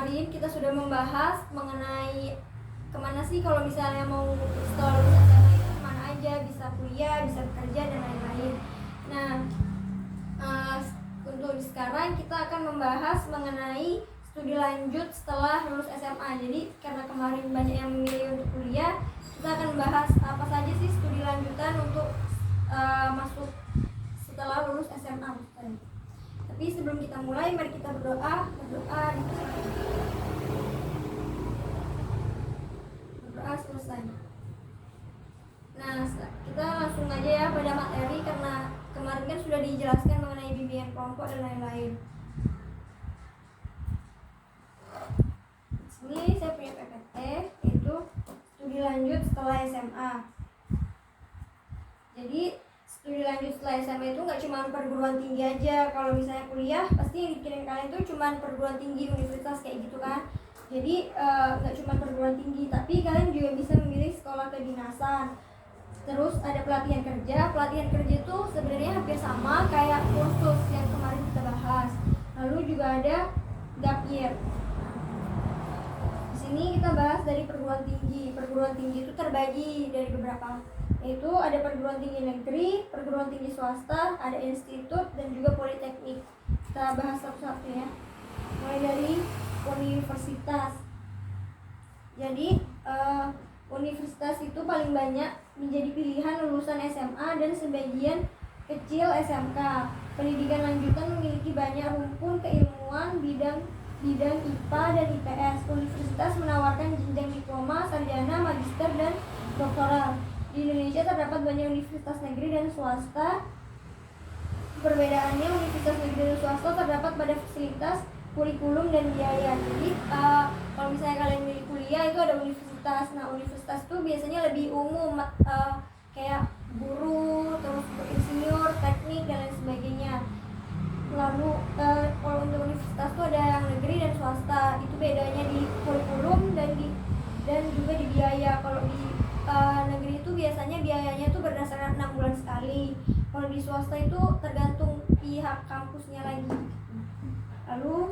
kemarin kita sudah membahas mengenai kemana sih kalau misalnya mau setelah lulus SMA itu kemana aja, bisa kuliah, bisa bekerja dan lain-lain. Nah, untuk sekarang kita akan membahas mengenai studi lanjut setelah lulus SMA. Jadi karena kemarin banyak yang memilih untuk kuliah, kita akan membahas apa saja sih studi lanjutan untuk masuk setelah lulus SMA. Tapi sebelum kita mulai, mari kita berdoa selesai. Nah, kita langsung aja ya pada materi, karena kemarin kan sudah dijelaskan mengenai bimbingan kelompok dan lain-lain. Ini saya punya PPT, yaitu studi lanjut setelah SMA. Jadi studi lanjut setelah SMA itu nggak cuma perguruan tinggi aja. Kalau misalnya kuliah, pasti yang dikirim kalian itu cuma perguruan tinggi, universitas kayak gitu kan. Jadi nggak cuma perguruan tinggi, tapi kalian juga bisa memilih sekolah kedinasan. Terus ada pelatihan kerja. Pelatihan kerja itu sebenarnya hampir sama kayak kursus yang kemarin kita bahas. Lalu juga ada gap year. Di sini kita bahas dari perguruan tinggi. Perguruan tinggi itu terbagi dari beberapa, yaitu ada perguruan tinggi negeri, perguruan tinggi swasta, ada institut, dan juga politeknik. Kita bahas satu-satu ya. Mulai dari universitas. Jadi universitas itu paling banyak menjadi pilihan lulusan SMA dan sebagian kecil SMK. Pendidikan lanjutan memiliki banyak rumpun keilmuan bidang IPA dan IPS. Universitas menawarkan jenjang diploma, sarjana, magister, dan doktoral. Di Indonesia terdapat banyak universitas negeri dan swasta. Perbedaannya, universitas negeri dan swasta terdapat pada fasilitas, kurikulum, dan biaya. Jadi kalau misalnya kalian milih kuliah itu ada universitas. Nah, universitas itu biasanya lebih umum, kayak guru, terus insinyur, teknik, dan lain sebagainya. Lalu kalau untuk universitas itu ada yang negeri dan swasta. Itu bedanya di kurikulum dan juga di biaya. Kalau di negeri itu biasanya biayanya itu berdasarkan 6 bulan sekali. Kalau di swasta itu tergantung pihak kampusnya lagi. Lalu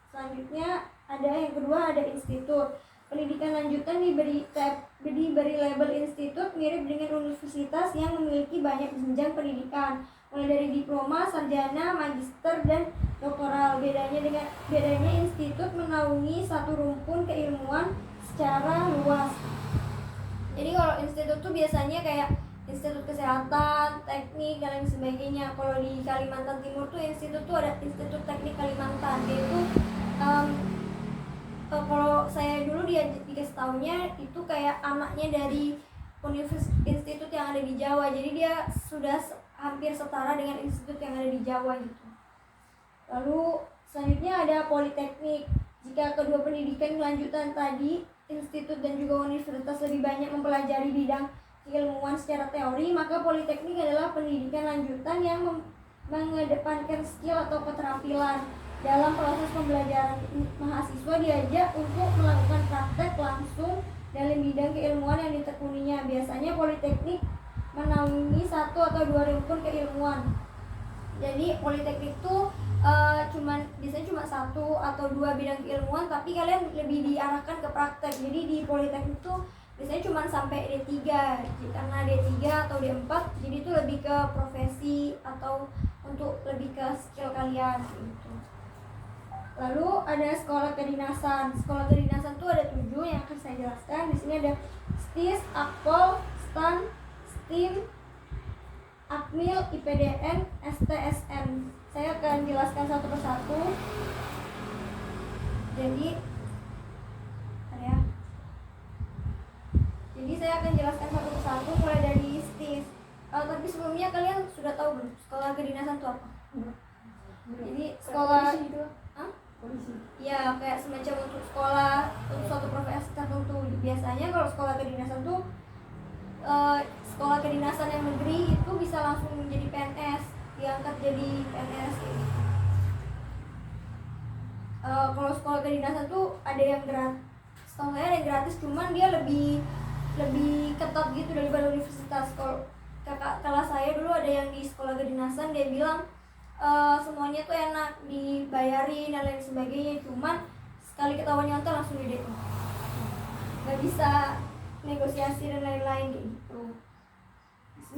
selanjutnya ada yang kedua, ada institut. Pendidikan lanjutan diberi label institut mirip dengan universitas yang memiliki banyak jenjang pendidikan, mulai dari diploma, sarjana, magister, dan doktoral. Bedanya institut menaungi satu rumpun keilmuan secara luas. Jadi kalau institut tuh biasanya kayak institut kesehatan, teknik, dan lain sebagainya. Kalau di Kalimantan Timur tuh institut tuh ada Institut Teknik Kalimantan. Yaitu kalau saya dulu dikasih taunya itu kayak anaknya dari institut yang ada di Jawa. Jadi dia sudah hampir setara dengan institut yang ada di Jawa gitu. Lalu selanjutnya ada politeknik. Jika kedua pendidikan lanjutan tadi, institut dan juga universitas lebih banyak mempelajari bidang keilmuan secara teori, maka politeknik adalah pendidikan lanjutan yang mengedepankan skill atau keterampilan. Dalam proses pembelajaran, mahasiswa diajak untuk melakukan praktek langsung dalam bidang keilmuan yang ditekuninya. Biasanya politeknik menaungi 1 atau 2 rumpun keilmuan. Jadi politeknik itu biasanya cuma 1 atau 2 bidang keilmuan, tapi kalian lebih diarahkan ke praktek. Jadi di politeknik itu biasanya cuma sampai D3. Karena D3 atau D4, jadi itu lebih ke profesi atau untuk lebih ke skill kalian gitu. Lalu ada sekolah kedinasan. Sekolah kedinasan itu ada 7 yang akan saya jelaskan. Di sini ada STIS, Akpol, STAN, STIM, Akmil, IPDN, STSN. Saya akan jelaskan satu persatu. Jadi saya akan jelaskan satu persatu mulai dari STIS. Tapi sebelumnya kalian sudah tahu belum sekolah kedinasan itu apa? Jadi sekolah itu polisi. Ya, kayak semacam untuk sekolah untuk suatu profesi tertentu. Biasanya kalau sekolah kedinasan tuh sekolah kedinasan yang negeri itu bisa langsung menjadi PNS, diangkat jadi PNS gitu. Kalau sekolah kedinasan tuh ada yang gratis. Setahu saya ada yang gratis, cuman dia lebih ketat gitu daripada universitas. Kalau kelas saya dulu ada yang di sekolah kedinasan, dia bilang semuanya tuh enak, dibayarin dan lain sebagainya, cuman sekali ketahuan nyontoh langsung di DO, nggak bisa negosiasi dan lain-lain kayak gitu.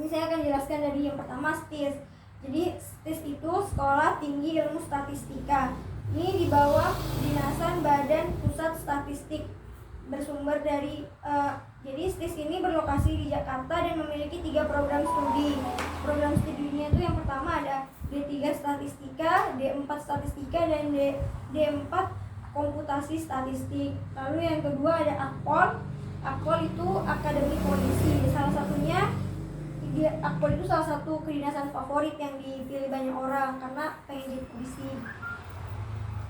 Ini saya akan jelaskan dari yang pertama, STIS. Jadi STIS itu Sekolah Tinggi Ilmu Statistika. Ini di bawah Kedinasan Badan Pusat Statistik, bersumber dari jadi STIS ini berlokasi di Jakarta dan memiliki 3 program studi. Program studinya itu yang pertama ada D3 Statistika, D4 Statistika, dan D4 Komputasi Statistik. Lalu yang kedua ada Akpol. Akpol itu Akademi Polisi. Salah satunya Akpol itu salah satu kedinasan favorit yang dipilih banyak orang karena pengen jadi polisi.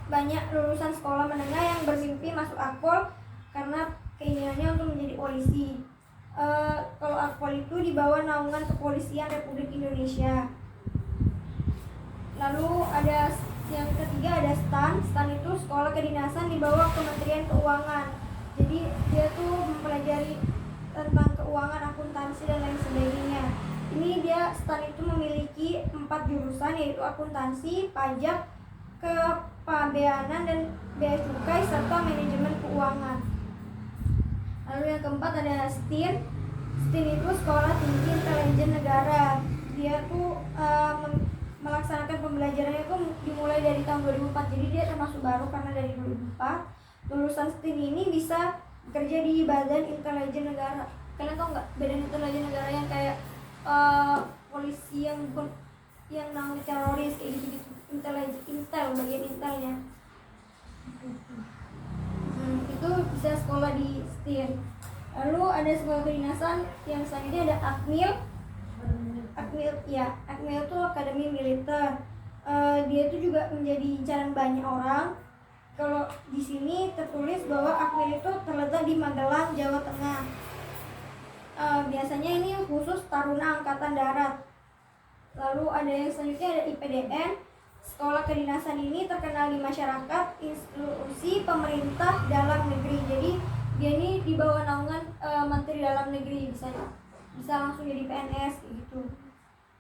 Banyak lulusan sekolah menengah yang bermimpi masuk Akpol karena keinginannya untuk menjadi polisi. Kalau Akpol itu di bawah naungan Kepolisian Republik Indonesia. Lalu ada yang ketiga ada STAN. STAN itu Sekolah Kedinasan di bawah Kementerian Keuangan. Jadi dia tuh mempelajari tentang keuangan, akuntansi, dan lain sebagainya. Ini dia STAN itu memiliki 4 jurusan, yaitu akuntansi, pajak, kepabeanan, dan bea cukai, serta manajemen keuangan. Lalu yang keempat ada STIN. STIN itu Sekolah Tinggi Intelijen Negara. Dia tuh melaksanakan pembelajarannya itu dimulai dari tahun 2004. Jadi dia termasuk baru karena dari 2004. Lulusan STIN ini bisa bekerja di Badan Intelijen Negara. Kalian tau nggak Badan Intelijen Negara yang kayak polisi yang nanggung teroris kayak gitu-gitu. Intel, bagian intelnya. Itu bisa sekolah di STIN. Lalu ada sekolah kedinasan yang selanjutnya ada AKMIL. AKMIL itu Akademi Militer. Dia itu juga menjadi incaran banyak orang. Kalau di sini tertulis bahwa AKMIL itu terletak di Magelang, Jawa Tengah. Biasanya ini khusus taruna angkatan darat. Lalu ada yang selanjutnya ada IPDN. Sekolah kedinasan ini terkenal di masyarakat, institusi pemerintah dalam negeri. Jadi dia ini di bawah naungan Menteri Dalam Negeri, bisa langsung jadi PNS gitu.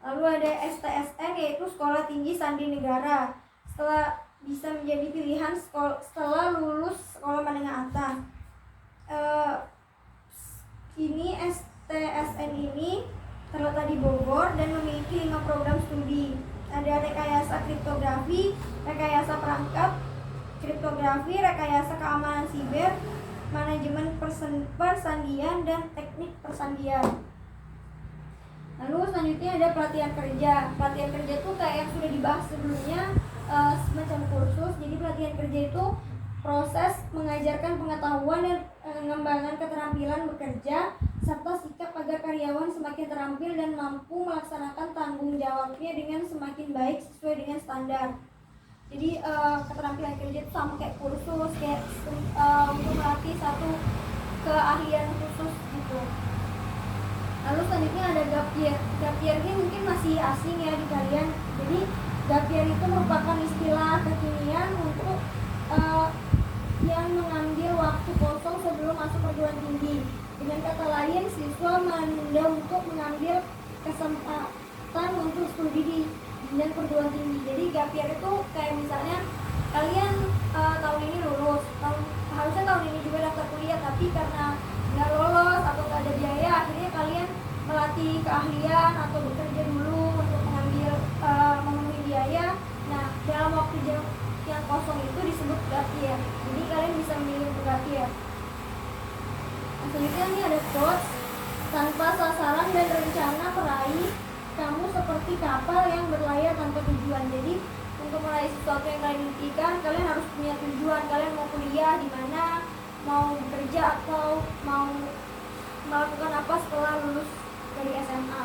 Lalu ada STSN, yaitu Sekolah Tinggi Sandi Negara. Setelah bisa menjadi pilihan setelah lulus sekolah menengah atas. Ini STSN ini terletak di Bogor dan memiliki 5 program studi. Ada rekayasa kriptografi, rekayasa perangkat kriptografi, rekayasa keamanan siber, manajemen persandian, dan teknik persandian. Lalu selanjutnya ada pelatihan kerja. Pelatihan kerja itu kayak yang sudah dibahas sebelumnya, semacam kursus. Jadi pelatihan kerja itu proses mengajarkan pengetahuan dan mengembangkan keterampilan bekerja serta sikap agar karyawan semakin terampil dan mampu melaksanakan tanggung jawabnya dengan semakin baik sesuai dengan standar. Jadi keterampilan kerja itu sama kayak kursus, kayak untuk melatih satu keahlian khusus gitu. Lalu selanjutnya ada gap year. Gap year ini mungkin masih asing ya di kalian. Jadi gap year itu merupakan istilah kekinian untuk yang mengambil waktu kosong sebelum masuk perguruan tinggi. Dengan kata lain, siswa menunda untuk mengambil kesempatan untuk studi di jenjang perguruan tinggi. Jadi gap year itu kayak misalnya kalian tahun ini lulus, harusnya tahun ini juga daftar kuliah, tapi karena nggak lolos atau nggak ada biaya, akhirnya kalian melatih keahlian atau bekerja dulu untuk mengambil memenuhi biaya. Nah, dalam waktu yang kosong itu disebut gap year. Jadi kalian bisa memilih untuk gap year. Selanjutnya ini ada quotes. Tanpa sasaran dan rencana peraih, kamu seperti kapal yang berlayar tanpa tujuan. Jadi untuk meraih sesuatu yang kalian impikan, kalian harus punya tujuan. Kalian mau kuliah di mana, mau bekerja, atau mau melakukan apa setelah lulus dari SMA.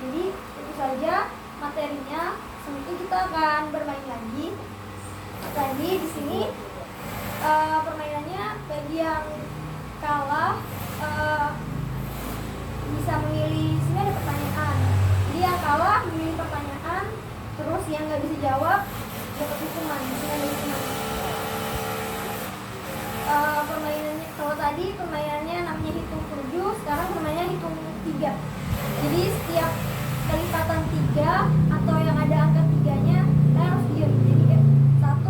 Jadi itu saja materinya. Selanjutnya kita akan bermain lagi. Tadi di sini permainannya bagi yang kalah bisa memilih. Sini ada pertanyaan. Jadi yang kalah memilih pertanyaan, terus yang nggak bisa jawab dapat hukuman. Di sini ada hukuman. Permainannya kalau tadi permainannya namanya hitung 7, sekarang permainannya hitung 3. Jadi setiap kelipatan 3 atau yang ada angka 3-nya, kalian harus diam. Jadi 1,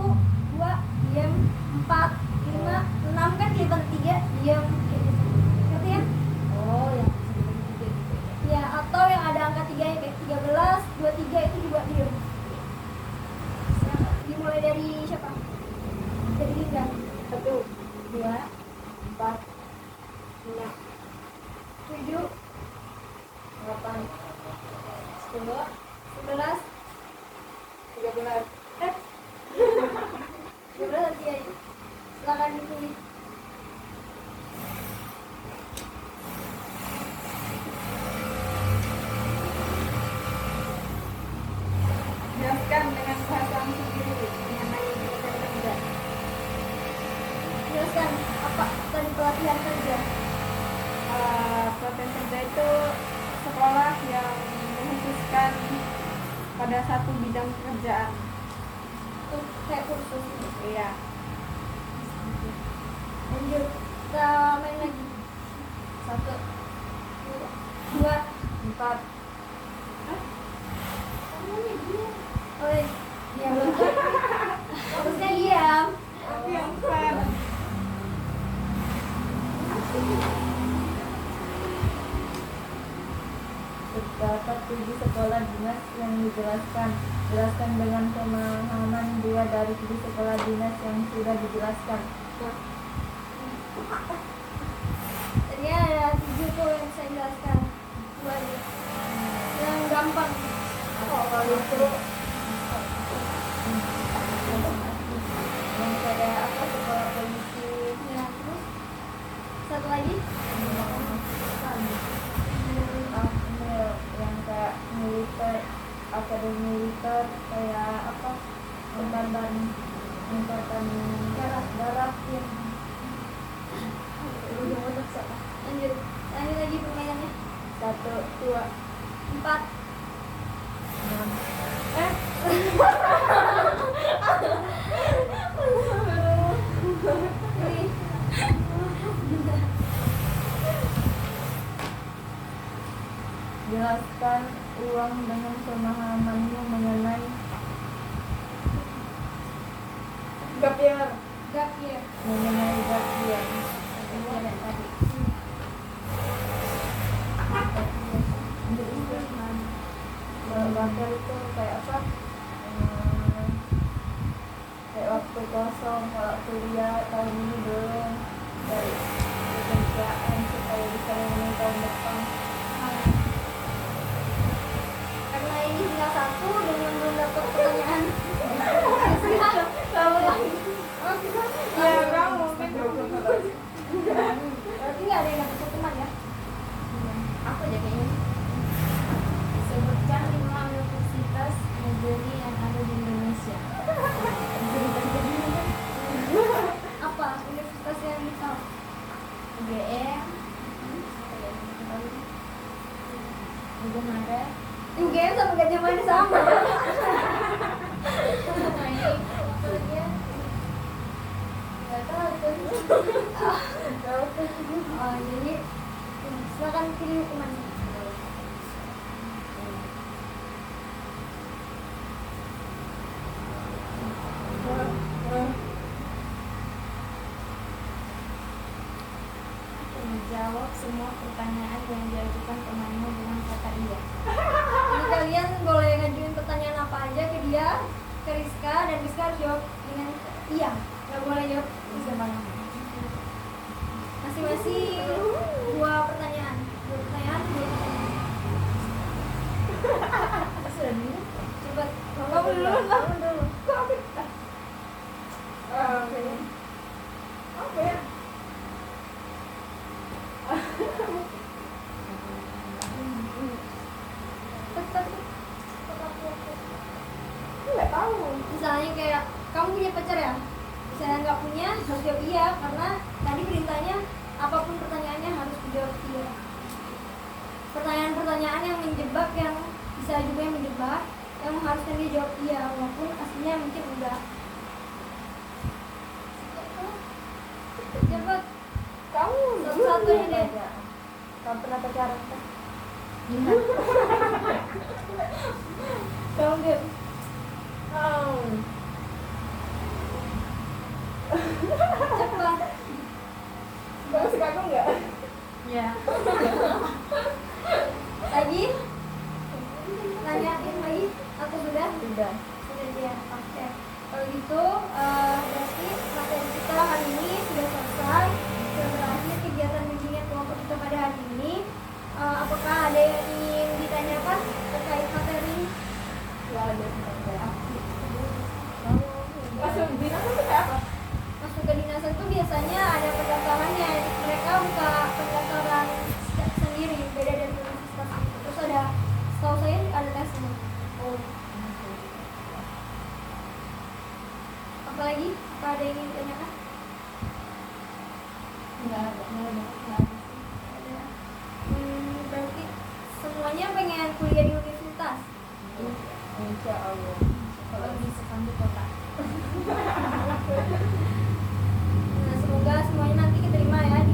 enggak? 1, 2, 4, 5, 7, 8, 10, 11, 13. 12 nanti aja. Silakan dipilih. Jelaskan dengan bahasamu sendiri mengenai militer kerja. Jelaskan apa tadi pelatihan kerja. Pelatihan kerja itu sekolah yang mengkhususkan pada satu bidang pekerjaan. Tuh, kayak kursus gitu. Iya. Lanjut, kita main lagi. 1, 2, 4. oh ya belum. Harusnya diam. Aku yang 4. Terdapat 7 sekolah dinas yang dijelaskan. Jelaskan dengan pemahaman 2 dari 7 sekolah dinas yang sudah dijelaskan. Tadi ada 7 tuh yang saya jelaskan. 2 aja. Yang gampang. Kalau itu Yang kayak apa, sekolah polisi, Ya, terus satu lagi. yang kayak militer, akademi militer, kayak apa, angkatan darat ya. Lanjut. Lanjut lagi permainannya. 1, 2, 4. 6. Pilih. Jelaskan ulang dengan pemahamanmu mengenai gap year. Gap year. gap year. Ini ada tadi. Gap year itu kayak apa? Kayak waktu kosong kalau kuliah tahun ini belum, dari pekerjaan supaya bisa memenuhi tahun depan. Karena ini tinggal 1 dan belum dapat pertanyaan. Kalau lagi. Oh, bisa. Ya, kamu mungkin Berarti nggak ada yang dapat teman ya? Aku aja kayaknya. Sebutkan 5 universitas negeri yang ada di Indonesia. Apa universitas yang kita? UGM, Gede UGM sama Gajah Mada sama. Nggak tahu tuh. Oh, jadi silakan pilih hukuman. Menjawab semua pertanyaan yang diajukan temanmu dengan kata iya. Jadi kalian boleh ngajuin pertanyaan apa aja ke dia, ke Rizka, dan Rizka harus jawab dengan iya. Nggak boleh jawab sembarangan. Masing-masing 2 pertanyaan. 2 pertanyaan, 2 pertanyaan. Sudah dulu. Coba Kamu dulu lah. Kamu dulu. Kok aku apa ya? Nggak tahu. Misalnya kayak kamu punya pacar ya, misalnya nggak punya harus jawab iya, karena tadi perintahnya apapun pertanyaannya harus dijawab iya. Pertanyaan-pertanyaan yang menjebak, yang bisa juga yang menjebak, yang mengharuskan dia jawab iya walaupun aslinya mungkin enggak. Cepet, Kamu satu-satunya deh. Kamu pernah pacaran kan? Kamu deh. Cepet. Kamu suka aku nggak? Ya. Lagi? Tanyain lagi? Atau sudah? Sudah. Sudah dia. Oke. Kalau gitu berarti materi kita Apalagi? Apa ada yang ingin ditanyakan? Nggak ada. Ada. Berarti semuanya pengen kuliah di universitas? Insya Allah. Kalau bisa sampai kota. Nah, semoga semuanya nanti keterima ya di